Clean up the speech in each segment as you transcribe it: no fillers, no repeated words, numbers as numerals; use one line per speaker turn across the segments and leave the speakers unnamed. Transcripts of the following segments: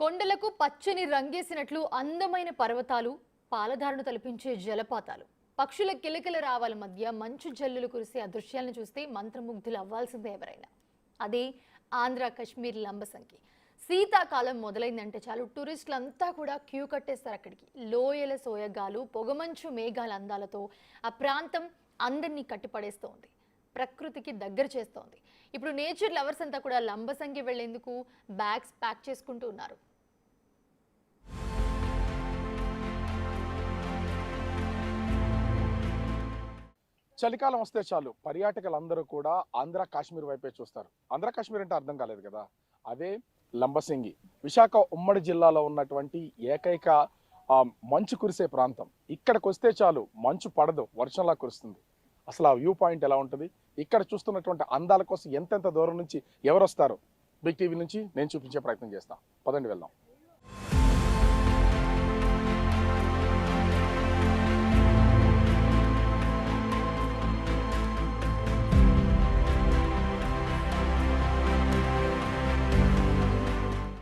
కొండలకు పచ్చని రంగేసినట్లు అందమైన పర్వతాలు, పాలధారను తలపించే జలపాతాలు, పక్షుల కిలకిల రావాల మధ్య మంచు జల్లులు కురిసే ఆ దృశ్యాలను చూస్తే మంత్రముగ్ధులు అవ్వాల్సిందే ఎవరైనా. అదే ఆంధ్ర కాశ్మీర్ లంబసంగి. శీతాకాలం మొదలైందంటే చాలు టూరిస్టులంతా కూడా క్యూ కట్టేస్తారు అక్కడికి. లోయల సోయగాలు, పొగమంచు మేఘాల అందాలతో ఆ ప్రాంతం అందరినీ కట్టిపడేస్తోంది, ప్రకృతికి దగ్గర చేస్తోంది. ఇప్పుడు నేచర్ లవర్స్ అంతా కూడా లంబసంగి వెళ్లేందుకు బ్యాగ్స్ ప్యాక్ చేసుకుంటూ ఉన్నారు.
చలికాలం వస్తే చాలు పర్యాటకులందరూ కూడా ఆంధ్ర కాశ్మీర్ వైపే చూస్తారు. ఆంధ్ర కాశ్మీర్ అంటే అర్థం కాలేదు కదా, అదే లంబసింగి. విశాఖ ఉమ్మడి జిల్లాలో ఉన్నటువంటి ఏకైక మంచు కురిసే ప్రాంతం. ఇక్కడికి వస్తే చాలు మంచు పడదు, వర్షంలా కురుస్తుంది. అసలు ఆ వ్యూ పాయింట్ ఎలా ఉంటుంది, ఇక్కడ చూస్తున్నటువంటి అందాల కోసం ఎంతెంత దూరం నుంచి ఎవరు వస్తారు, బిగ్ టీవీ నుంచి నేను చూపించే ప్రయత్నం చేస్తాను. పదండి వెళ్దాం.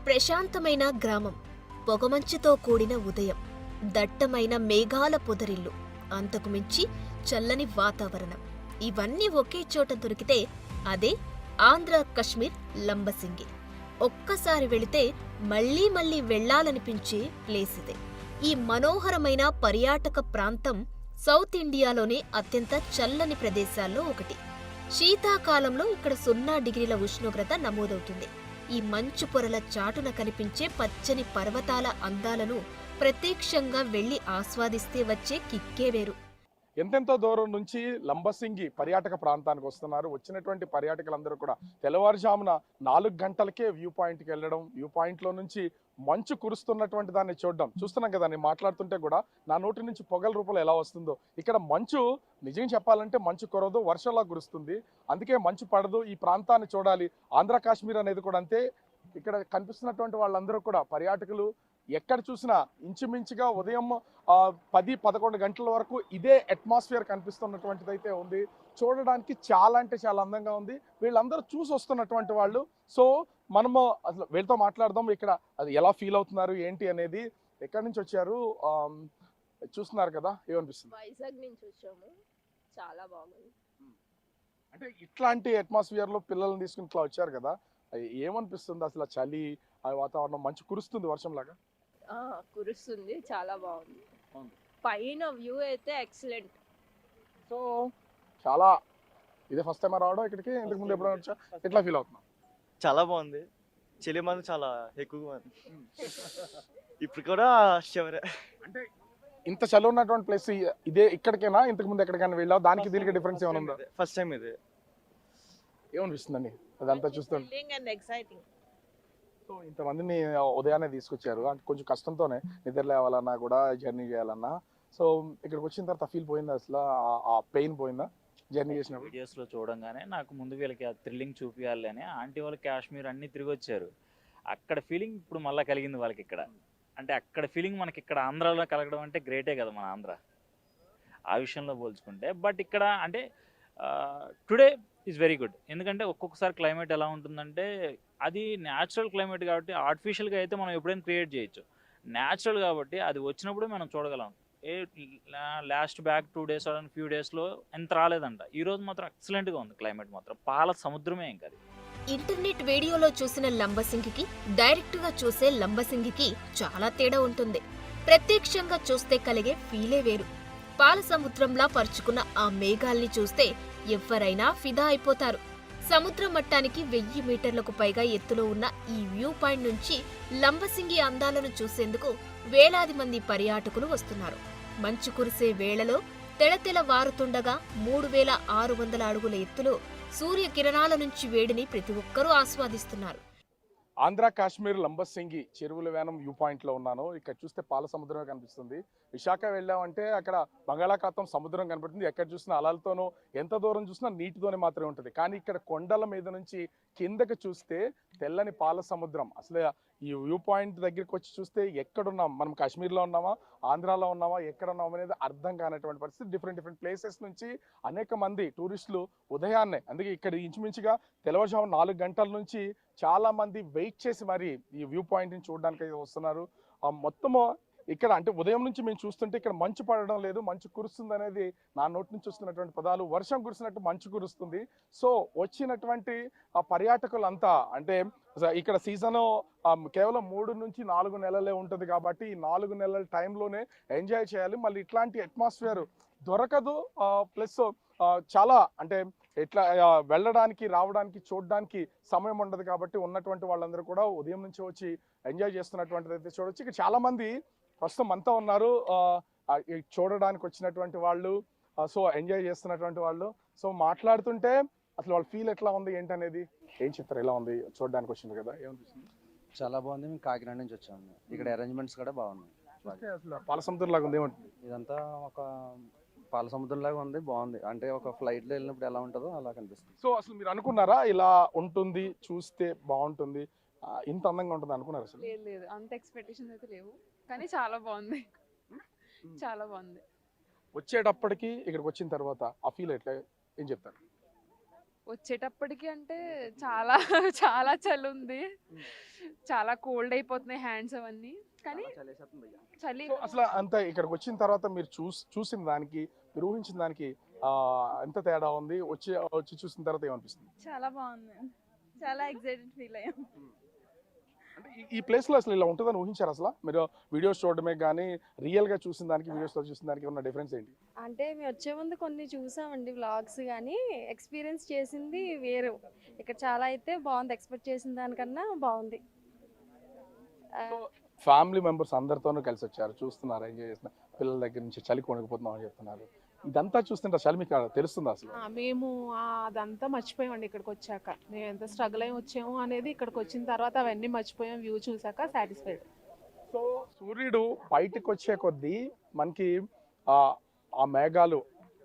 ప్రశాంతమైన గ్రామం, పొగమంచుతో కూడిన ఉదయం, దట్టమైన మేఘాల పొదరిల్లు, అంతకు మించి చల్లని వాతావరణం, ఇవన్నీ ఒకే చోట దొరికితే అదే ఆంధ్ర కాశ్మీర్ లంబసింగి. ఒక్కసారి వెళితే మళ్లీ మళ్లీ వెళ్లాలనిపించే ప్లేస్ ఇదే. ఈ మనోహరమైన పర్యాటక ప్రాంతం సౌత్ ఇండియాలోనే అత్యంత చల్లని ప్రదేశాల్లో ఒకటి. శీతాకాలంలో ఇక్కడ 0 డిగ్రీల ఉష్ణోగ్రత నమోదవుతుంది. ఈ మంచు పొరల చాటున కనిపించే పచ్చని పర్వతాల అందాలను ప్రత్యక్షంగా వెళ్లి ఆస్వాదిస్తే వచ్చే కిక్కే వేరు.
ఎంతెంతో దూరం నుంచి లంబసింగి పర్యాటక ప్రాంతానికి వస్తున్నారు. వచ్చినటువంటి పర్యాటకులందరూ కూడా తెల్లవారుజామున 4 గంటలకే వ్యూ పాయింట్కి వెళ్ళడం, వ్యూ పాయింట్లో నుంచి మంచు కురుస్తున్నటువంటి దాన్ని చూడడం. చూస్తున్నాం కదా, నేను మాట్లాడుతుంటే కూడా నా నోటి నుంచి పొగల రూపంలో ఎలా వస్తుందో. ఇక్కడ మంచు నిజం చెప్పాలంటే మంచు కురవదు, వర్షంలా కురుస్తుంది. అందుకే మంచు పడదు. ఈ ప్రాంతాన్ని చూడాలి. ఆంధ్ర కాశ్మీర్ అనేది కూడా అంతే. ఇక్కడ కనిపిస్తున్నటువంటి వాళ్ళందరూ కూడా పర్యాటకులు ఎక్కడ చూసినా ఇంచుమించుగా ఉదయం 10-11 గంటల వరకు ఇదే అట్మాస్ఫియర్ కనిపిస్తున్నటువంటిది అయితే ఉంది. చూడడానికి చాలా అంటే చాలా అందంగా ఉంది. వీళ్ళందరూ చూసి వస్తున్నటువంటి వాళ్ళు. సో మనము అసలు వీళ్ళతో మాట్లాడదాం. ఇక్కడ అది ఎలా ఫీల్ అవుతున్నారు ఏంటి అనేది. ఎక్కడి నుంచి వచ్చారు చూస్తున్నారు కదా, ఏమనిపిస్తుంది?
వైజాగ్ నుంచి వచ్చాము. చాలా బాగుంది.
అంటే ఇట్లాంటి అట్మాస్ఫియర్ లో పిల్లల్ని తీసుకుని ఇట్లా వచ్చారు కదా, ఏమనిపిస్తుంది అసలు? చలి, ఆ వాతావరణం, మంచు కురుస్తుంది వర్షం లాగా
కురుస్తుంది, చాలా బాగుంది. పైన వ్యూ అయితే ఎక్సలెంట్.
సో చాలా ఇదే ఫస్ట్ టైం రావడం ఇక్కడికి? ఇంతకు ముందు ఎప్పుడైనా వచ్చా? ఎట్లా ఫీల్ అవుతున్నా?
చాలా బాగుంది. చలి మంది చాలా ఎక్కువగా ఉంది. ఇప్పుడు కూడా శివరే.
అంటే ఇంత చలి ఉన్నటువంటి ప్లేస్ ఇదే ఇక్కడికైనా, ఇంతకు ముందు ఎక్కడికైనా వెళ్ళావు? దానికి దీనికి డిఫరెన్స్ ఏమైనా ఉందా?
ఫస్ట్ టైం ఇది.
ఏమనిపిస్తుందండి అదంతా చూస్తుంటే?
ఎక్సైటింగ్.
సో ఇంతమందిని ఉదయాన్నే తీసుకొచ్చారు, అంటే కొంచెం కష్టంతోనే నిద్ర లేవాలన్నా కూడా, జర్నీ చేయాలన్నా. సో ఇక్కడికి వచ్చిన తర్వాత ఫీల్ పోయిందా అసలు? ఆ పెయిన్ పోయిందా జర్నీ చేసినప్పుడు?
వీడియోస్లో చూడంగానే నాకు ముందు వీళ్ళకి ఆ థ్రిల్లింగ్ చూపించాలి అని ఆంటీ వాళ్ళు కాశ్మీర్ అన్నీ తిరిగి వచ్చారు. అక్కడ ఫీలింగ్ ఇప్పుడు మళ్ళీ కలిగింది వాళ్ళకి ఇక్కడ. అంటే అక్కడ ఫీలింగ్ మనకి ఇక్కడ ఆంధ్రాలో కలగడం అంటే గ్రేటే కదా మన ఆంధ్ర ఆ విషయంలో పోల్చుకుంటే. బట్ ఇక్కడ అంటే టుడే ఈజ్ వెరీ గుడ్. ఎందుకంటే ఒక్కొక్కసారి క్లైమేట్ ఎలా ఉంటుందంటే అది న్యాచురల్ క్లైమేట్ కాబట్టి ఆర్టిఫిషియల్గా అయితే మనం ఎప్పుడైనా క్రియేట్ చేయొచ్చు. న్యాచురల్ కాబట్టి అది వచ్చినప్పుడే మనం చూడగలం. Last back 2 days or few డేస్లో ఎంత రాలేదంట. ఈరోజు మాత్రం ఎక్సలెంట్గా ఉంది క్లైమేట్ మాత్రం. పాల సముద్రమే ఇంకా అది.
ఇంటర్నెట్ వీడియోలో చూసిన లంబసింగికి, డైరెక్ట్గా చూసే లంబసింగికి చాలా తేడా ఉంటుంది. ప్రత్యక్షంగా చూస్తే కలిగే ఫీలే వేరు. పాల సముద్రంలా పరుచుకున్న ఆ మేఘాల్ని చూస్తే ఎవరైనా ఫిదా అయిపోతారు. సముద్ర మట్టానికి 1000 మీటర్లకు పైగా ఎత్తులో ఉన్న ఈ వ్యూ పాయింట్ నుంచి లంబసింగి అందాలను చూసేందుకు వేలాది మంది పర్యాటకులు వస్తున్నారు. మంచు కురిసే వేళలో తెలతెల వారుతుండగా 3600 అడుగుల ఎత్తులో సూర్యకిరణాల నుంచి వేడిని ప్రతి ఒక్కరూ ఆస్వాదిస్తున్నారు.
ఆంధ్ర కాశ్మీర్ లంబసింగి చెరువుల వేనం వ్యూ పాయింట్ లో ఉన్నాను. ఇక్కడ చూస్తే పాల సముద్రమే కనిపిస్తుంది. విశాఖ వెళ్ళామంటే అక్కడ బంగాళాఖాతం సముద్రం కనబడుతుంది. ఎక్కడ చూసినా అలలతోనూ, ఎంత దూరం చూసినా నీటితోనే మాత్రమే ఉంటుంది. కానీ ఇక్కడ కొండల మీద నుంచి కిందకి చూస్తే తెల్లని పాల సముద్రం. అసలు ఈ వ్యూ పాయింట్ దగ్గరికి వచ్చి చూస్తే ఎక్కడున్నాం, మనం కాశ్మీర్లో ఉన్నామా, ఆంధ్రాలో ఉన్నామా, ఎక్కడ ఉన్నాం అనేది అర్థం కానటువంటి పరిస్థితి. డిఫరెంట్ ప్లేసెస్ నుంచి అనేక మంది టూరిస్టులు ఉదయాన్నే, అందుకే ఇక్కడ ఇంచుమించుగా తెల్లవారుజాము 4 గంటల నుంచి చాలా మంది వెయిట్ చేసి మరి ఈ వ్యూ పాయింట్ని చూడడానికి అయితే వస్తున్నారు. మొత్తము ఇక్కడ అంటే ఉదయం నుంచి మేము చూస్తుంటే ఇక్కడ మంచు పడడం లేదు, మంచు కురుస్తుంది అనేది నా నోటి నుంచి వస్తున్నటువంటి పదాలు. వర్షం కురిసినట్టు మంచు కురుస్తుంది. సో వచ్చినటువంటి ఆ పర్యాటకులంతా అంటే ఇక్కడ సీజన్ కేవలం 3 నుంచి 4 నెలలే ఉంటుంది కాబట్టి ఈ 4 నెలల టైంలోనే ఎంజాయ్ చేయాలి. మళ్ళీ ఇట్లాంటి అట్మాస్ఫియర్ దొరకదు. ప్లస్ చాలా అంటే ఎట్లా వెళ్ళడానికి, రావడానికి, చూడడానికి సమయం ఉండదు కాబట్టి ఉన్నటువంటి వాళ్ళందరూ కూడా ఉదయం నుంచి వచ్చి ఎంజాయ్ చేస్తున్నటువంటిది అయితే చూడొచ్చు. ఇక్కడ చాలా మంది ప్రస్తుతం అంతా ఉన్నారు చూడడానికి వచ్చినటువంటి వాళ్ళు, సో ఎంజాయ్ చేస్తున్నటువంటి వాళ్ళు. సో మాట్లాడుతుంటే అసలు వాళ్ళ ఫీల్ ఎట్లా ఉంది ఏంటనేది ఏం చెప్తారు, ఎలా ఉంది చూడడానికి వచ్చింది కదా, ఏమనిపిస్తుంది?
చాలా బాగుంది. మేము కాకినాడ నుంచి వచ్చాము. ఇక్కడ అరేంజ్మెంట్స్ కూడా బాగున్నాయి.
అసలు పాల సముద్రం లాగా ఉంది, ఏమంటుంది?
ఇదంతా ఒక పాల సముద్రం లాగా ఉంది, బాగుంది. అంటే ఒక ఫ్లైట్లో వెళ్ళినప్పుడు ఎలా ఉంటుందో అలా కనిపిస్తుంది.
సో అసలు మీరు అనుకున్నారా ఇలా ఉంటుంది, చూస్తే బాగుంటుంది, ఇంత అందంగా ఉంటుంది అనుకున్నారు అసలు?
లేదు, అంత ఎక్స్పెక్టేషన్స్ అయితే లేవు, కానీ చాలా బాగుంది. చాలా బాగుంది.
వచ్చేటప్పటికి ఇక్కడికి వచ్చిన తర్వాత ఆ ఫీల్ ఎట్లా, ఏం చెప్తారు?
వచ్చేటప్పటికి అంటే చాలా చాలా చలి ఉంది, చాలా కోల్డ్ అయిపోతున్నాయి హ్యాండ్స్ అవన్నీ, కానీ చలి.
సో అసలు అంత ఇక్కడికి వచ్చిన తర్వాత మీరు చూసిన దానికి, మీరు ఊహించిన దానికి ఎంత తేడా ఉంది? వచ్చి చూసిన తర్వాత ఏమనిపిస్తుంది?
చాలా బాగుంది, చాలా ఎక్సైటెడ్ ఫీల్ అయ్యాం.
అంటే ఈ ప్లేస్ లో అసలు ఇలా ఉంటుందని ఊహించారు అసలు? మీరు వీడియోస్ చూడడమే కానీ రియల్ గా చూసిన దానికి, వీడియోస్ లో చూసిన దానికి ఉన్న డిఫరెన్స్ ఏంటి?
అంటే మేము వచ్చే ముందు కొన్ని చూసామండి వ్లాగ్స్, కానీ ఎక్స్పీరియన్స్ చేసింది వేరు. ఇక్కడ చాలా అయితే బాగుంది, ఎక్స్పెక్ట్ చేసిన దానికన్నా బాగుంది.
ఫ్యామిలీ మెంబర్స్ అందరితోనూ కలిసి వచ్చారు, చూస్తున్నారు, ఎంజాయ్ చేస్తున్నారు. పిల్లల దగ్గర నుంచి చలి కొనుక్కుపోతున్నాం అని చెప్తున్నారు. ఇదంతా చూస్తుంటే చలి మీకు తెలుస్తుంది అసలు?
మేము అదంతా మర్చిపోయామండి ఇక్కడికి వచ్చాక. మేము ఎంత స్ట్రగుల్ అయి వచ్చాము అనేది ఇక్కడికి వచ్చిన తర్వాత అవన్నీ మర్చిపోయాం, వ్యూ చూసాక సాటిస్ఫైడ్.
సో సూర్యుడు బయటకు వచ్చే కొద్దీ మనకి ఆ మేఘాలు,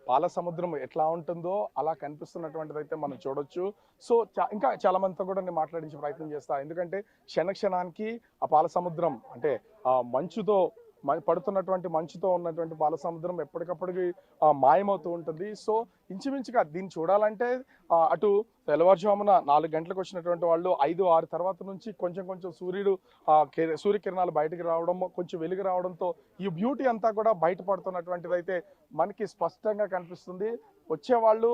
పాల సముద్రం ఎట్లా ఉంటుందో అలా కనిపిస్తున్నటువంటిది అయితే మనం చూడొచ్చు. సో ఇంకా చాలా మందితో కూడా నేను మాట్లాడించే ప్రయత్నం చేస్తా, ఎందుకంటే క్షణానికి ఆ పాల సముద్రం అంటే ఆ మంచుతో పడుతున్నటువంటి మంచుతో ఉన్నటువంటి పాల సముద్రం ఎప్పటికప్పటికి మాయమవుతూ ఉంటుంది. సో ఇంచుమించుగా దీన్ని చూడాలంటే అటు తెల్లవారుజామున 4 గంటలకు వచ్చినటువంటి వాళ్ళు 5-6 తర్వాత నుంచి కొంచెం సూర్యకిరణాలు బయటకు రావడం, కొంచెం వెలుగు రావడంతో ఈ బ్యూటీ అంతా కూడా బయటపడుతున్నటువంటిది అయితే మనకి స్పష్టంగా కనిపిస్తుంది. వచ్చేవాళ్ళు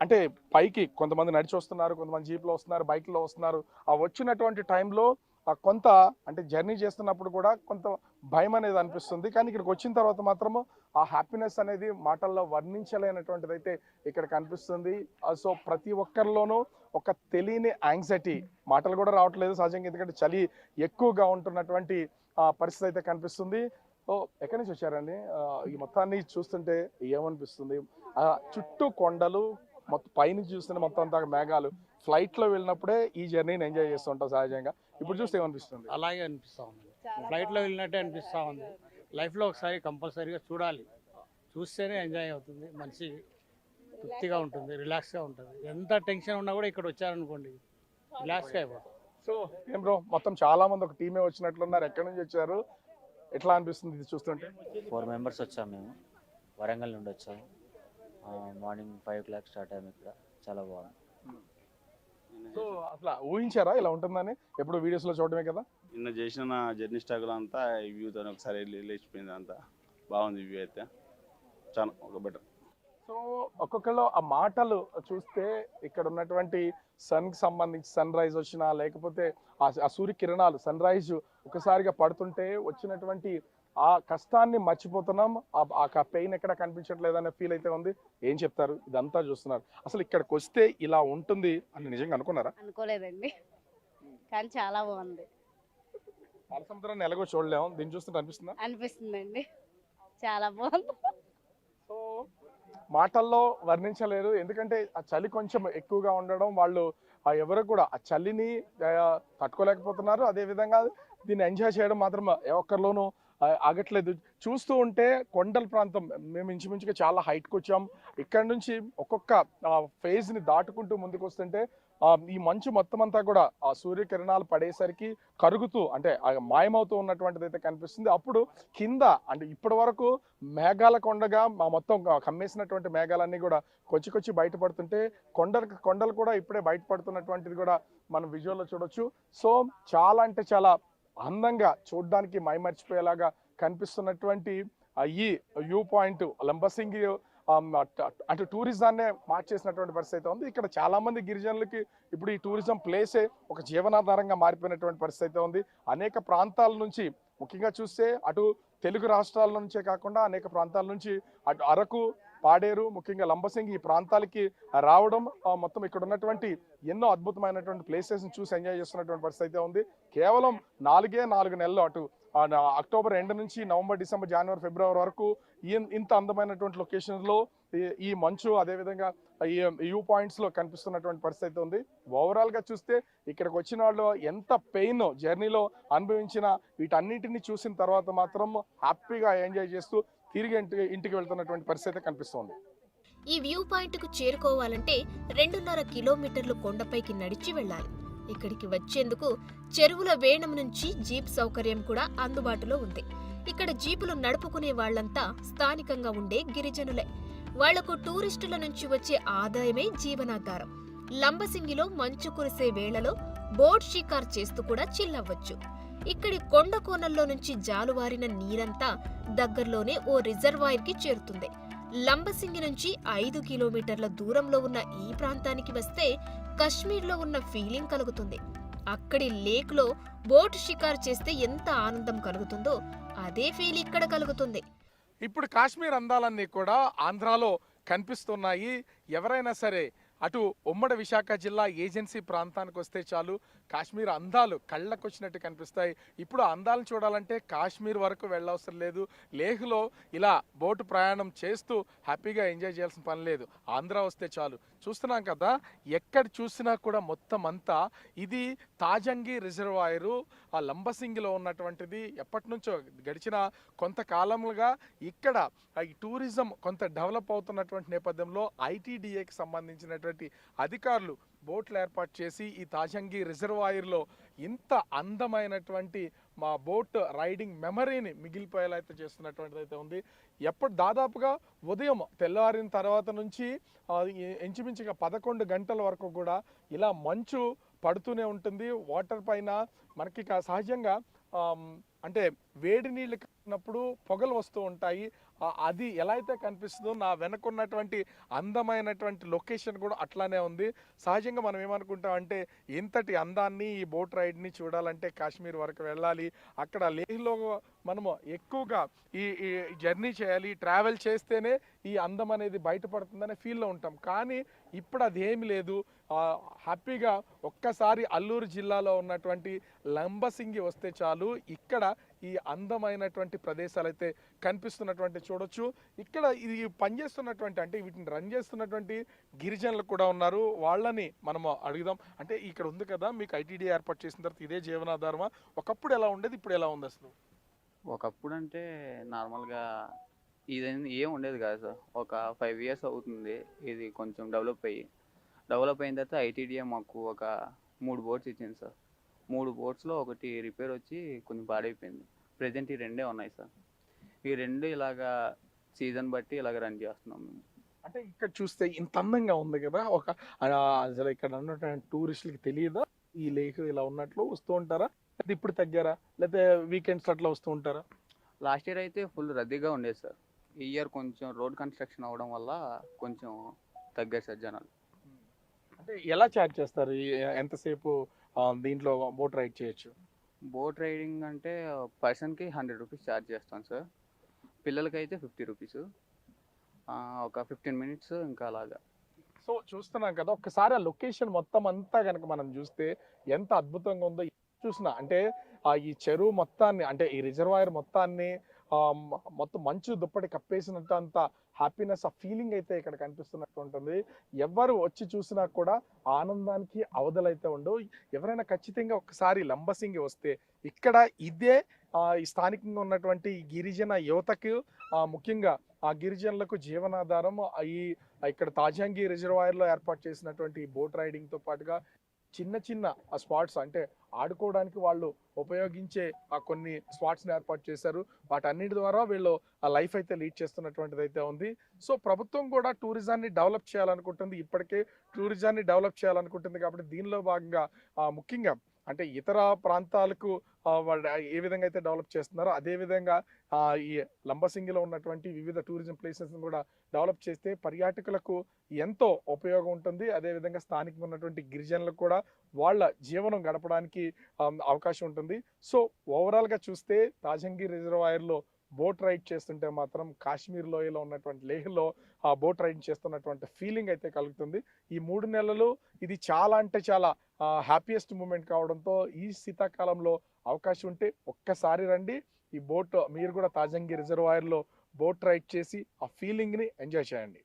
అంటే పైకి కొంతమంది నడిచి వస్తున్నారు, కొంతమంది జీప్లో వస్తున్నారు, బైక్లో వస్తున్నారు. ఆ వచ్చినటువంటి టైంలో కొంత అంటే జర్నీ చేస్తున్నప్పుడు కూడా కొంత భయం అనేది అనిపిస్తుంది, కానీ ఇక్కడికి వచ్చిన తర్వాత మాత్రము ఆ హ్యాపీనెస్ అనేది మాటల్లో వర్ణించలేనటువంటిది అయితే ఇక్కడ కనిపిస్తుంది. సో ప్రతి ఒక్కరిలోనూ ఒక తెలియని యాంగ్జైటీ, మాటలు కూడా రావట్లేదు సహజంగా, ఎందుకంటే చలి ఎక్కువగా ఉంటున్నటువంటి పరిస్థితి అయితే కనిపిస్తుంది. సో ఎక్కడి నుంచి వచ్చారండి? ఈ మొత్తాన్ని చూస్తుంటే ఏమనిపిస్తుంది? చుట్టూ కొండలు, మొత్తం పైనుంచి చూస్తుంటే మొత్తం అంతా మేఘాలు. ఫ్లైట్లో వెళ్ళినప్పుడే ఈ జర్నీని ఎంజాయ్ చేస్తూ ఉంటాం సహజంగా, ఇప్పుడు చూస్తే ఏమనిపిస్తుంది?
అలాగే అనిపిస్తూ ఉంది, ఫ్లైట్లో వెళ్ళినట్టే అనిపిస్తూ ఉంది. లైఫ్లో ఒకసారి కంపల్సరీగా చూడాలి, చూస్తేనే ఎంజాయ్ అవుతుంది, మనిషి తృప్తిగా ఉంటుంది, రిలాక్స్గా ఉంటుంది. ఎంత టెన్షన్ ఉన్నా కూడా ఇక్కడ వచ్చారనుకోండి రిలాక్స్గా అయిపోతుంది.
సో ఏం బ్రో, మొత్తం చాలా మంది ఒక టీమే వచ్చినట్లున్నారు, ఎక్కడి నుంచి వచ్చారు, ఎట్లా అనిపిస్తుంది ఇది చూస్తుంటే?
4 మెంబర్స్ వచ్చాము మేము, వరంగల్ నుండి వచ్చాము. మార్నింగ్ 5 o'clock స్టార్ట్ అయ్యాము ఇక్కడ, చాలా బాగుంది.
సో అసలు ఊహించారా ఇలా ఉంటుందని? ఎప్పుడు వీడియోస్లో చూడటమే కదా.
నిన్న చేసిన నా జర్నీ స్ట్రగుల్ అంతా ఈ వ్యూతో ఒకసారి లేచిపోయింది, అంతా బాగుంది వ్యూ అయితే, చాలా ఒక బెటర్.
సో ఒక్కొక్కళ్ళు ఆ మాటలు చూస్తే ఇక్కడ ఉన్నటువంటి సన్కి సంబంధించి సన్ రైజ్ వచ్చినా, లేకపోతే ఆ సూర్యకిరణాలు సన్ రైజ్ ఒకసారిగా పడుతుంటే వచ్చినటువంటి ఆ కష్టాన్ని మర్చిపోతున్నాం, ఆ పెయిన్ ఎక్కడ కనిపించట్లేదనే ఫీల్ అయితే ఉంది. ఏం చెప్తారు? ఇదంతా చూస్తున్నారు, అసలు ఇక్కడికి వస్తే ఇలా ఉంటుంది అని నిజంగా అనుకున్నారా?
అనుకోలేదండి, కానీ చాలా బాగుంది.
పాల సముద్రాన్ని ఎలాగో చూడలేము, దీన్ని చూస్తుంటే అనిపిస్తుందా?
అనిపిస్తుందండి, చాలా బాగుంది.
సో మాటల్లో వర్ణించలేరు, ఎందుకంటే ఆ చలి కొంచెం ఎక్కువగా ఉండడం, వాళ్ళు ఎవరు కూడా ఆ చలిని తట్టుకోలేకపోతున్నారు. అదేవిధంగా దీన్ని ఎంజాయ్ చేయడం మాత్రం ఒక్కరిలోనూ ఆగట్లేదు. చూస్తూ ఉంటే కొండల ప్రాంతం, మేము ఇంచుమించుగా చాలా హైట్కి వచ్చాం. ఇక్కడ నుంచి ఒక్కొక్క ఫేజ్ని దాటుకుంటూ ముందుకు వస్తుంటే ఈ మంచు మొత్తం అంతా కూడా ఆ సూర్యకిరణాలు పడేసరికి కరుగుతూ అంటే మాయమవుతూ ఉన్నటువంటిది అయితే కనిపిస్తుంది. అప్పుడు కింద అంటే ఇప్పటి వరకు మేఘాల కొండగా మొత్తం కమ్మేసినటువంటి మేఘాలన్నీ కూడా కొచ్చి బయటపడుతుంటే కొండలు కూడా ఇప్పుడే బయటపడుతున్నటువంటిది కూడా మనం విజువల్లో చూడొచ్చు. సో చాలా అంటే చాలా అందంగా చూడడానికి మైమర్చిపోయేలాగా కనిపిస్తున్నటువంటి ఈ వ్యూ పాయింట్ లంబసింగి అంటే టూరిజాన్నే మార్చేసినటువంటి పరిస్థితి ఉంది. ఇక్కడ చాలా మంది గిరిజనులకి ఇప్పుడు ఈ టూరిజం ప్లేసే ఒక జీవనాధారంగా మారిపోయినటువంటి పరిస్థితి ఉంది. అనేక ప్రాంతాల నుంచి ముఖ్యంగా చూస్తే అటు తెలుగు రాష్ట్రాల నుంచే కాకుండా అనేక ప్రాంతాల నుంచి అటు అరకు, పాడేరు, ముఖ్యంగా లంబసింగి ఈ ప్రాంతాలకి రావడం మొత్తం ఇక్కడ ఉన్నటువంటి ఎన్నో అద్భుతమైనటువంటి ప్లేసెస్ని చూసి ఎంజాయ్ చేస్తున్నటువంటి పరిస్థితి ఉంది. కేవలం 4 నెలలు అటు అక్టోబర్ ఎండ్ నుంచి నవంబర్, డిసెంబర్, జనవరి, ఫిబ్రవరి వరకు ఇంత అందమైనటువంటి లొకేషన్లో ఈ మంచు అదేవిధంగా ఈ వ్యూ పాయింట్స్లో కనిపిస్తున్నటువంటి పరిస్థితి ఉంది. ఓవరాల్గా చూస్తే ఇక్కడికి వచ్చిన వాళ్ళు ఎంత పెయిన్ జర్నీలో అనుభవించిన వీటన్నిటిని చూసిన తర్వాత మాత్రం హ్యాపీగా ఎంజాయ్ చేస్తూ తిరిగి ఇంటికి వెళ్తున్నటువంటి పరిస్థితి కనిపిస్తోంది.
ఈ వ్యూ పాయింట్కు చేరుకోవాలంటే 2.5 కిలోమీటర్లు కొండపైకి నడిచి వెళ్ళాలి. ఇక్కడికి వచ్చేందుకు చెరువుల వేణం నుంచి జీప్ సౌకర్యం కూడా అందుబాటులో ఉంది. ఇక్కడ జీపులు నడుపుకునే వాళ్లంతా స్థానికంగా ఉండే గిరిజనులే. వాళ్లకు టూరిస్టుల నుంచి వచ్చే ఆదాయమే జీవనాధారం. లంబసింగిలో మంచు కురిసే వేళలో బోట్ షికార్ చేస్తూ కూడా చిల్లవ్వచ్చు. ఇక్కడి కొండ కోనల్లో నుంచి జాలువారిన నీరంతా దగ్గర్లోనే ఓ రిజర్వాయర్కి చేరుతుంది. లంబసింగి నుంచి 5 కిలోమీటర్ల దూరంలో ఉన్న ఈ ప్రాంతానికి వస్తే కశ్మీర్లో ఉన్న ఫీలింగ్ కలుగుతుంది. అక్కడి లేక్లో బోట్ షికార్ చేస్తే ఎంత ఆనందం కలుగుతుందో అదే ఫీల్ ఇక్కడ కలుగుతుంది.
ఇప్పుడు కాశ్మీర్ అందాలన్నీ కూడా ఆంధ్రాలో కనిపిస్తున్నాయి. ఎవరైనా సరే అటు ఉమ్మడి విశాఖ జిల్లా ఏజెన్సీ ప్రాంతానికి వస్తే చాలు కాశ్మీర్ అందాలు కళ్ళకు వచ్చినట్టు కనిపిస్తాయి. ఇప్పుడు అందాలను చూడాలంటే కాశ్మీర్ వరకు వెళ్ళవసరం లేదు. లేహ్లో ఇలా బోటు ప్రయాణం చేస్తూ హ్యాపీగా ఎంజాయ్ చేయాల్సిన పని లేదు. ఆంధ్ర వస్తే చాలు. చూస్తున్నాం కదా, ఎక్కడ చూసినా కూడా మొత్తం అంతా ఇది తాజంగి రిజర్వాయరు ఆ లంబసింగిలో ఉన్నటువంటిది. ఎప్పటి నుంచో గడిచిన కొంతకాలములుగా ఇక్కడ ఈ టూరిజం కొంత డెవలప్ అవుతున్నటువంటి నేపథ్యంలో ఐటీడీఏకి సంబంధించినటువంటి అధికారులు బోట్లు ఏర్పాటు చేసి ఈ తాజంగి రిజర్వాయర్లో ఇంత అందమైనటువంటి మా బోట్ రైడింగ్ మెమరీని మిగిలిపోయేలా అయితే చేస్తున్నటువంటిది అయితే ఉంది. దాదాపుగా ఉదయం తెల్లవారిన తర్వాత నుంచి ఇంచుమించుగా 11 గంటల వరకు కూడా ఇలా మంచు పడుతూనే ఉంటుంది. వాటర్ పైన మనకి సహజంగా అంటే వేడి నీళ్ళు కాసినప్పుడు పొగలు వస్తూ ఉంటాయి. అది ఎలా అయితే కనిపిస్తుందో నా వెనకున్నటువంటి అందమైనటువంటి లొకేషన్ కూడా అట్లానే ఉంది. సహజంగా మనం ఏమనుకుంటాం అంటే ఇంతటి అందాన్ని ఈ బోట్ రైడ్ని చూడాలంటే కాశ్మీర్ వరకు వెళ్ళాలి, అక్కడ లేహ్లో మనము ఎక్కువగా ఈ జర్నీ చేయాలి, ట్రావెల్ చేస్తేనే ఈ అందం అనేది బయటపడుతుందనే ఫీల్లో ఉంటాం. కానీ ఇప్పుడు అది ఏమి లేదు. హ్యాపీగా ఒక్కసారి అల్లూరు జిల్లాలో ఉన్నటువంటి లంబసింగి వస్తే చాలు ఇక్కడ ఈ అందమైనటువంటి ప్రదేశాలు అయితే కనిపిస్తున్నటువంటి చూడొచ్చు. ఇక్కడ ఇది పనిచేస్తున్నటువంటి అంటే వీటిని రన్ చేస్తున్నటువంటి గిరిజనులు కూడా ఉన్నారు. వాళ్ళని మనము అడుగుదాం. అంటే ఇక్కడ ఉంది కదా, మీకు ఐటీడీ ఏర్పాటు చేసిన తర్వాత ఇదే జీవనాధారమా? ఒకప్పుడు ఎలా ఉండేది, ఇప్పుడు ఎలా ఉంది అసలు?
ఒకప్పుడు అంటే నార్మల్గా ఇదేంది ఏం ఉండేది కాదు సార్. ఒక 5 years అవుతుంది ఇది కొంచెం డెవలప్ అయిన తర్వాత ఐటీడీఏ మాకు ఒక 3 బోట్స్ ఇచ్చింది సార్. 3 బోట్స్లో ఒకటి రిపేర్ వచ్చి కొంచెం పాడైపోయింది. ప్రజెంట్ ఈ 2 ఉన్నాయి సార్. ఈ 2 ఇలాగా సీజన్ బట్టి ఇలాగ రన్ చేస్తున్నాం మేము.
అంటే ఇక్కడ చూస్తే ఇంత అందంగా ఉంది కదా, అసలు ఇక్కడ ఉన్నటువంటి టూరిస్టులకి తెలియదా ఈ లేక్ ఇలా ఉన్నట్లు? వస్తూ ఉంటారా, లేకపోతే ఇప్పుడు తగ్గారా, లేకపోతే వీకెండ్స్ అట్లా వస్తూ ఉంటారా?
లాస్ట్ ఇయర్ అయితే ఫుల్ రద్దీగా ఉండేది సార్. ఈ ఇయర్ కొంచెం రోడ్ కన్స్ట్రక్షన్ అవ్వడం వల్ల కొంచెం తగ్గారు సార్ జనాలు.
అంటే ఎలా ఛార్జ్ చేస్తారు? ఎంతసేపు దీంట్లో బోట్ రైడ్ చేయొచ్చు?
బోట్ రైడింగ్ అంటే పర్సన్కి 100 రూపీస్ ఛార్జ్ చేస్తాం సార్. పిల్లలకైతే 50 రూపీస్, ఒక 15 minutes ఇంకా అలాగా.
సో చూస్తున్నాం కదా, ఒక్కసారి ఆ లొకేషన్ మొత్తం అంతా కనుక మనం చూస్తే ఎంత అద్భుతంగా ఉందో చూసినా. అంటే ఈ చెరువు మొత్తాన్ని అంటే ఈ రిజర్వాయర్ మొత్తాన్ని మొత్తం మంచు దుప్పటి కప్పేసినట్టు అంత హ్యాపీనెస్, ఆ ఫీలింగ్ అయితే ఇక్కడ కనిపిస్తున్నట్టు ఉంటుంది. ఎవరు వచ్చి చూసినా కూడా ఆనందానికి అవధులైతే ఉండవు. ఎవరైనా ఖచ్చితంగా ఒకసారి లంబసింగి వస్తే ఇక్కడ ఇదే ఈ స్థానికంగా ఉన్నటువంటి గిరిజన యువతకు ముఖ్యంగా ఆ గిరిజనులకు జీవనాధారం ఈ ఇక్కడ తాజాంగి రిజర్వాయర్లో ఏర్పాటు చేసినటువంటి బోట్ రైడింగ్తో పాటుగా చిన్న చిన్న స్పాట్స్, అంటే ఆడుకోవడానికి వాళ్ళు ఉపయోగించే కొన్ని స్పాట్స్ని ఏర్పాటు చేశారు. వాటన్నిటి ద్వారా వీళ్ళు ఆ లైఫ్ అయితే లీడ్ చేస్తున్నటువంటిది అయితే ఉంది. సో ప్రభుత్వం కూడా టూరిజాన్ని డెవలప్ చేయాలనుకుంటుంది, ఇప్పటికే టూరిజాన్ని డెవలప్ చేయాలనుకుంటుంది. కాబట్టి దీనిలో భాగంగా ముఖ్యంగా అంటే ఇతర ప్రాంతాలకు వాళ్ళు ఏ విధంగా అయితే డెవలప్ చేస్తున్నారో అదేవిధంగా ఈ లంబసింగిలో ఉన్నటువంటి వివిధ టూరిజం ప్లేసెస్ని కూడా డెవలప్ చేస్తే పర్యాటకులకు ఎంతో ఉపయోగం ఉంటుంది. అదేవిధంగా స్థానికంగా ఉన్నటువంటి గిరిజనులకు కూడా వాళ్ళ జీవనం గడపడానికి అవకాశం ఉంటుంది. సో ఓవరాల్గా చూస్తే తాజంగి రిజర్వాయర్లో బోట్ రైడ్ చేస్తుంటే మాత్రం కాశ్మీర్ లోయలో ఉన్నటువంటి లేహ్లో ఆ బోట్ రైడ్ చేస్తున్నటువంటి ఫీలింగ్ అయితే కలుగుతుంది. ఈ 3 నెలలు ఇది చాలా అంటే చాలా హ్యాపీయెస్ట్ మూమెంట్ కావడంతో ఈ శీతాకాలంలో అవకాశం ఉంటే ఒక్కసారి రండి, ఈ బోట్ మీరు కూడా తాజంగి రిజర్వాయర్లో బోట్ రైడ్ చేసి ఆ ఫీలింగ్ని ఎంజాయ్ చేయండి.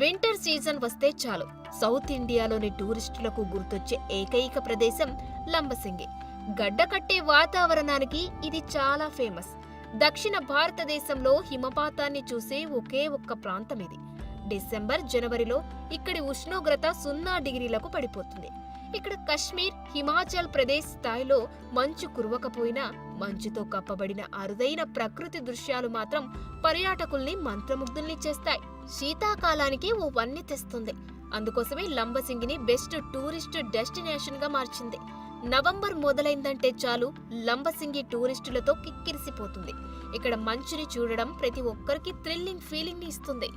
వింటర్ సీజన్ వస్తే చాలు సౌత్ ఇండియాలోని టూరిస్టులకు గుర్తొచ్చే ఏకైక ప్రదేశం లంబసింగి. గడ్డకట్టే వాతావరణానికి ఇది చాలా ఫేమస్. దక్షిణ భారతదేశంలో హిమపాతాన్ని చూసే ఒకే ఒక్క ప్రాంతం ఇది. డిసెంబర్, జనవరిలో ఇక్కడి ఉష్ణోగ్రత 0 డిగ్రీలకు పడిపోతుంది. ఇక్కడ కశ్మీర్, హిమాచల్ ప్రదేశ్ స్థాయిలో మంచు కురవకపోయినా మంచుతో కప్పబడిన అరుదైన ప్రకృతి దృశ్యాలు మాత్రం పర్యాటకుల్ని మంత్రముగ్ధుల్ని చేస్తాయి. శీతాకాలానికి ఓ వన్నె తెస్తుంది. అందుకోసమే లంబసింగిని బెస్ట్ టూరిస్ట్ డెస్టినేషన్ గా మార్చింది. నవంబర్ మొదలైందంటే చాలు లంబసింగి టూరిస్టులతో కిక్కిరిసిపోతుంది. ఇక్కడ మంచుని చూడడం ప్రతి ఒక్కరికి థ్రిల్లింగ్ ఫీలింగ్ ని ఇస్తుంది.